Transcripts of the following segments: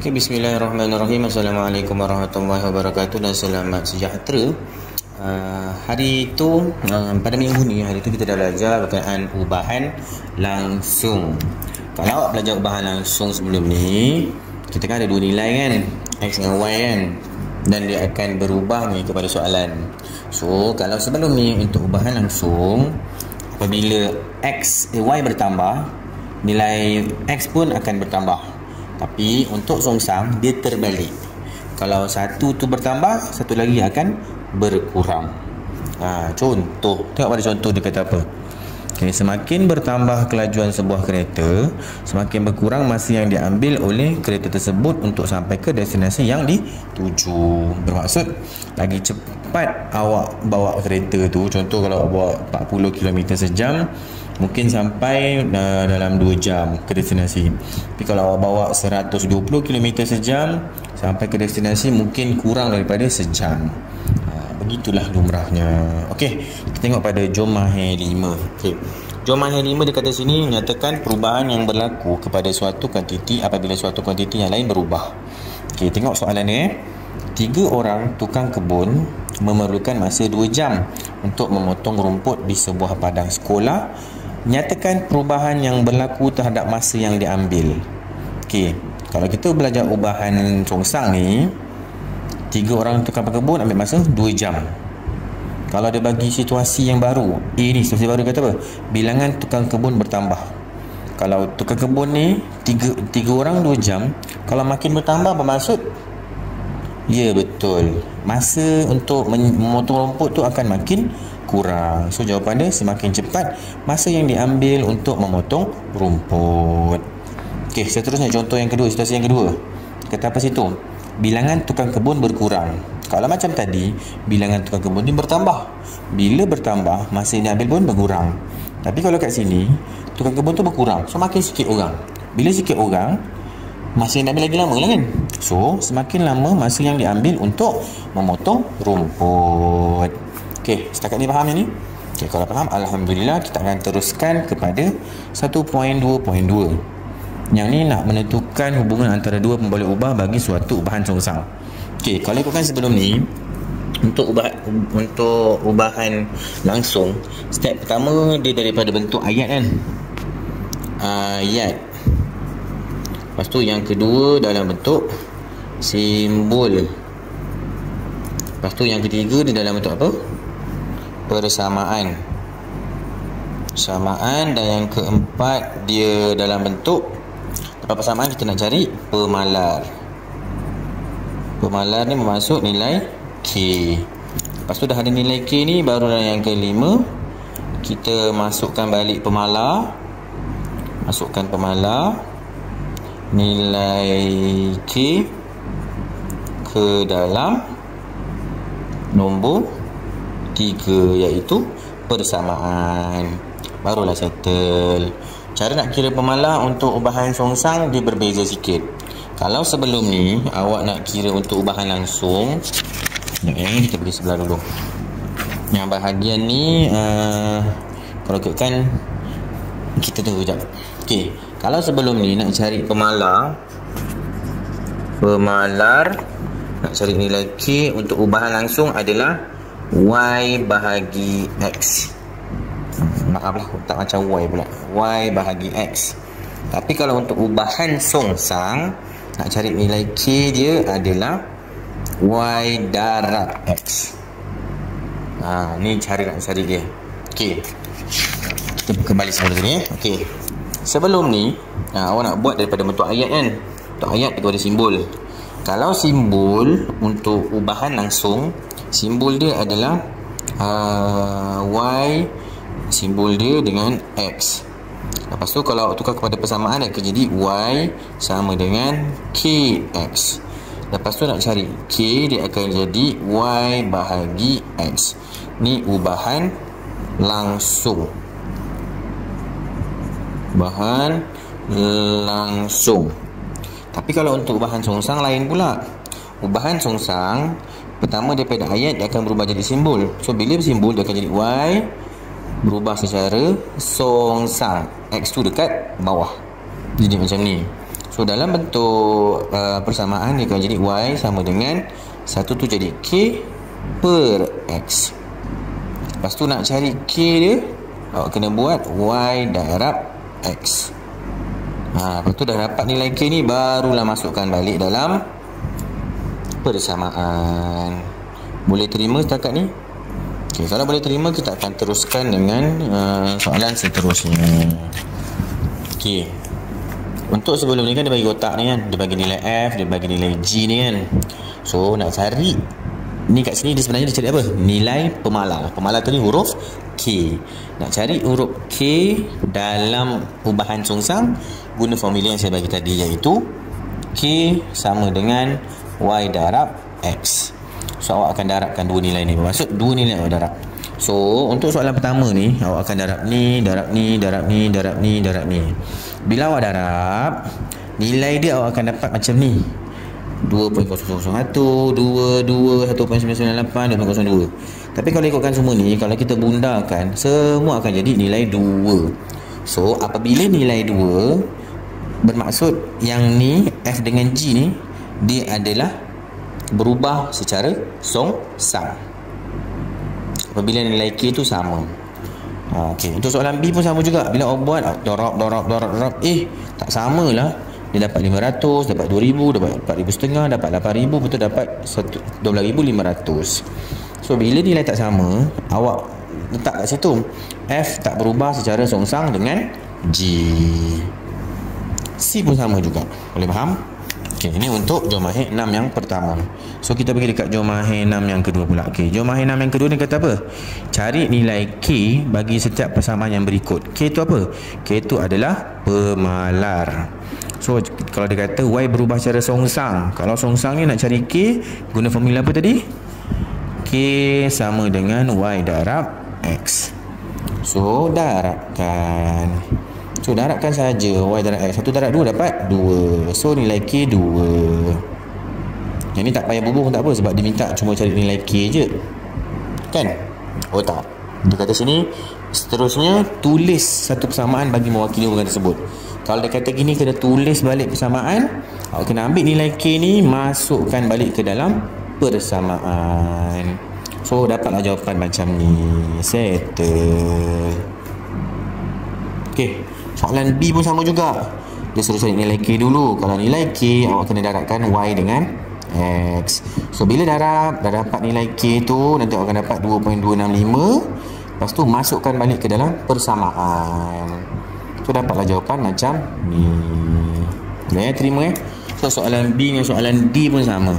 Okay, bismillahirrahmanirrahim. Assalamualaikum warahmatullahi wabarakatuh dan selamat sejahtera. Hari itu, pada minggu ni, hari itu kita dah belajar berkenaan ubahan langsung. Kalau awak belajar ubahan langsung sebelum ni, kita kan ada dua nilai kan, X dengan Y kan, dan dia akan berubah ni kepada soalan. So, kalau sebelum ni untuk ubahan langsung, apabila Y bertambah, nilai X pun akan bertambah. Tapi untuk songsang dia terbalik. Kalau satu tu bertambah, satu lagi akan berkurang. Contoh, tengok pada contoh dia kata apa. Okay, semakin bertambah kelajuan sebuah kereta, semakin berkurang masa yang diambil oleh kereta tersebut untuk sampai ke destinasi yang dituju. Bermaksud, lagi cepat awak bawa kereta tu, contoh kalau awak bawa 40 km sejam, mungkin sampai dalam 2 jam ke destinasi. Tapi kalau awak bawa 120 km sejam, sampai ke destinasi mungkin kurang daripada sejam. Begitulah lumrahnya. Okey, kita tengok pada Jom Mahir 5. Okey. Jom Mahir 5 dia kata sini menyatakan perubahan yang berlaku kepada suatu kuantiti apabila suatu kuantiti yang lain berubah. Okey, tengok soalan ni. 3 orang tukang kebun memerlukan masa 2 jam untuk memotong rumput di sebuah padang sekolah. Nyatakan perubahan yang berlaku terhadap masa yang diambil. Okey, kalau kita belajar ubahan songsang ni, 3 orang tukang berkebun ambil masa 2 jam. Kalau dia bagi situasi yang baru, ni situasi baru kata apa? Bilangan tukang kebun bertambah. Kalau tukang kebun ni 3 orang 2 jam, kalau makin bertambah bermaksud ya betul, masa untuk memotong rumput tu akan makin kurang. So jawapan dia semakin cepat masa yang diambil untuk memotong rumput. Okey, seterusnya contoh yang kedua, situasi yang kedua. Kata apa situ? Bilangan tukang kebun berkurang. Kalau macam tadi, bilangan tukang kebun ni bertambah. Bila bertambah, masa yang diambil pun berkurang. Tapi kalau kat sini, tukang kebun tu berkurang, so makin sikit orang. Bila sikit orang, masa yang diambil lagi lama lah kan. So semakin lama masa yang diambil untuk memotong rumput. Okey, setakat ni faham yang ni? Okey, kalau faham, alhamdulillah. Kita akan teruskan kepada 1.2.2. Yang ni nak menentukan hubungan antara dua pemboleh ubah bagi suatu ubahan songsang. Okey, kalau ikutkan sebelum ni, untuk ubahan langsung, step pertama dia daripada bentuk ayat kan. Ayat. Lepas tu yang kedua dalam bentuk simbol. Lepas tu yang ketiga dia dalam bentuk apa? Persamaan. Persamaan. Dan yang keempat dia dalam bentuk, lepas persamaan kita nak cari pemalar. Pemalar ni bermaksud nilai K. Lepas tu dah ada nilai K ni, barulah yang kelima kita masukkan balik pemalar. Masukkan pemalar nilai K ke dalam nombor 3, iaitu persamaan. Barulah settle. Cara nak kira pemalar untuk ubahan songsang dia berbeza sikit. Kalau sebelum ni awak nak kira untuk ubahan langsung, kita pergi sebelah dulu. Yang bahagian ni kalau ikutkan, kita tunggu sekejap. Okey, kalau sebelum ni nak cari pemalar, nak cari nilai K untuk ubahan langsung adalah Y bahagi X. Maaflah, tak macam Y pula, Y bahagi X. Tapi kalau untuk ubahan songsang, nak cari nilai K dia adalah Y darab X. Ni cara nak cari dia. Okey, kita kembali semula tadi. Okey, sebelum ni awak nak buat daripada bentuk ayat kan. Bentuk ayat kepada simbol. Kalau simbol untuk ubahan langsung, simbol dia adalah Y, simbol dia dengan X. Lepas tu kalau awak tukar kepada persamaan, akan jadi Y sama dengan KX. Lepas tu nak cari K, dia akan jadi Y bahagi X. Ni ubahan langsung. Ubahan langsung. Tapi kalau untuk ubahan songsang lain pula. Ubahan songsang, pertama daripada ayat dia akan berubah jadi simbol. So bila bersimbol dia akan jadi Y, berubah secara songsang. X tu dekat bawah, jadi macam ni. So dalam bentuk persamaan dia akan jadi Y sama dengan 1 tu jadi K per X. Lepas tu nak cari K dia, awak kena buat Y darab X. Lepas tu dah dapat nilai K ni, barulah masukkan balik dalam persamaan. Boleh terima setakat ni? Okay, kalau boleh terima, kita akan teruskan dengan soalan seterusnya. Okay, untuk sebelum ni kan dia bagi kotak ni kan, dia bagi nilai F, dia bagi nilai G ni kan. So nak cari ni kat sini, dia sebenarnya dia cari apa? Nilai pemalar. Pemalar tu ni huruf K. Nak cari huruf K dalam ubahan songsang, guna formula yang saya bagi tadi, iaitu K sama dengan Y darab X. So awak akan darabkan dua nilai ni, bermaksud dua nilai awak darab. So untuk soalan pertama ni, awak akan darab ni, darab ni, darab ni, darab ni, darab ni. Bila awak darab, nilai dia awak akan dapat macam ni, 2.001, 22, 1.998, 2.02. Tapi kalau ikutkan semua ni, kalau kita bundarkan, semua akan jadi nilai 2. So apabila nilai 2, bermaksud yang ni F dengan G ni, dia adalah berubah secara songsang apabila nilai K tu sama. Okey, untuk soalan B pun sama juga. Bila awak buat darab, tak samalah. Dia dapat 500, dapat 2000, dapat 4500, dapat 8000, betul dapat 12500. So bila nilai tak sama, awak letak kat situ F tak berubah secara songsang dengan G. C pun sama juga. Boleh faham? Okey, ini untuk Jomahir 6 yang pertama. So kita pergi dekat Jomahir 6 yang kedua pula. Okey, Jomahir 6 yang kedua ni kata apa? Cari nilai K bagi setiap persamaan yang berikut. K tu apa? K tu adalah pemalar. So kalau dia kata Y berubah secara songsang, kalau songsang ni nak cari K, guna formula apa tadi? K sama dengan Y darab X. So darabkan. So darabkan saja Y darab X. 1 darab 2 dapat 2. So nilai K 2. Yang ni tak payah bubuh tak apa, sebab dia minta cuma cari nilai K je, kan? Oh tak, dia kata sini seterusnya tulis satu persamaan bagi mewakili hubungan tersebut. Kalau dia kata gini, kena tulis balik persamaan, awak kena ambil nilai K ni, masukkan balik ke dalam persamaan. So dapatlah jawapan macam ni. Settle. Okey, soalan B pun sama juga. Dia suruh cari nilai K dulu. Kalau nilai K, awak kena darabkan Y dengan X. So bila dah dapat nilai K tu, nanti awak akan dapat 2.265. Lepas tu masukkan balik ke dalam persamaan. So dapatlah jawapan macam ni. Boleh terima So soalan B dengan soalan D pun sama.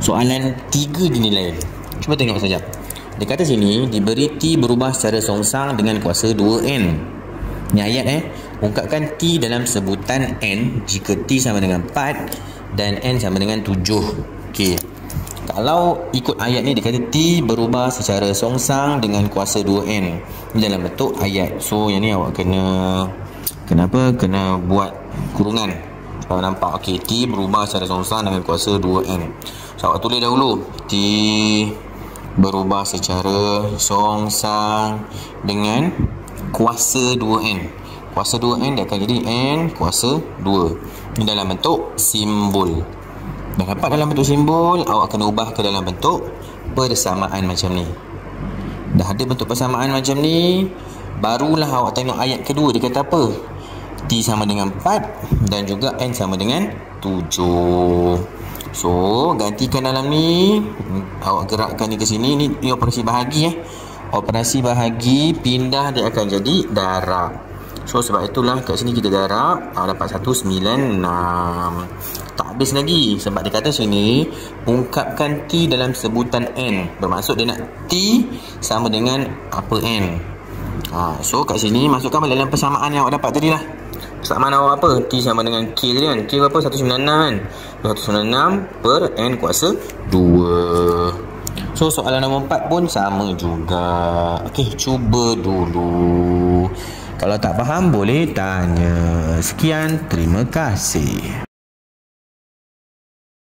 Soalan 3 dinilai. Cuba tengok saja. Dia kata sini, diberi T berubah secara songsang dengan kuasa 2N. Ni ayat ungkapkan T dalam sebutan N jika T sama dengan 4 dan N sama dengan 7. Okey, kalau ikut ayat ni, dia kata T berubah secara songsang dengan kuasa 2N. Ini dalam bentuk ayat. So yang ni awak kena buat kurungan supaya nampak. Okey, T berubah secara songsang dengan kuasa 2N. So awak tulis dahulu T berubah secara songsang dengan kuasa 2N. Kuasa 2N dia akan jadi N kuasa 2. Ini dalam bentuk simbol. Dah dapat dalam bentuk simbol, awak kena ubah ke dalam bentuk persamaan macam ni. Dah ada bentuk persamaan macam ni, barulah awak tengok ayat kedua. Dia kata apa? T sama dengan 4 dan juga N sama dengan 7. So gantikan dalam ni, awak gerakkan ni ke sini. Ni operasi bahagi Operasi bahagi, pindah dia akan jadi darab. So sebab itulah kat sini kita darab, dapat 196. Tak habis lagi, sebab dia kata sini ungkapkan T dalam sebutan N. Bermaksud dia nak T sama dengan apa N. So kat sini masukkan balik dalam persamaan yang awak dapat tadi lah. Persamaan awak apa? T sama dengan K tadi kan. K berapa? 196 kan. 196 per N kuasa 2. So soalan nombor 4 pun sama juga. Okey, cuba dulu. Kalau tak faham boleh tanya. Sekian, terima kasih.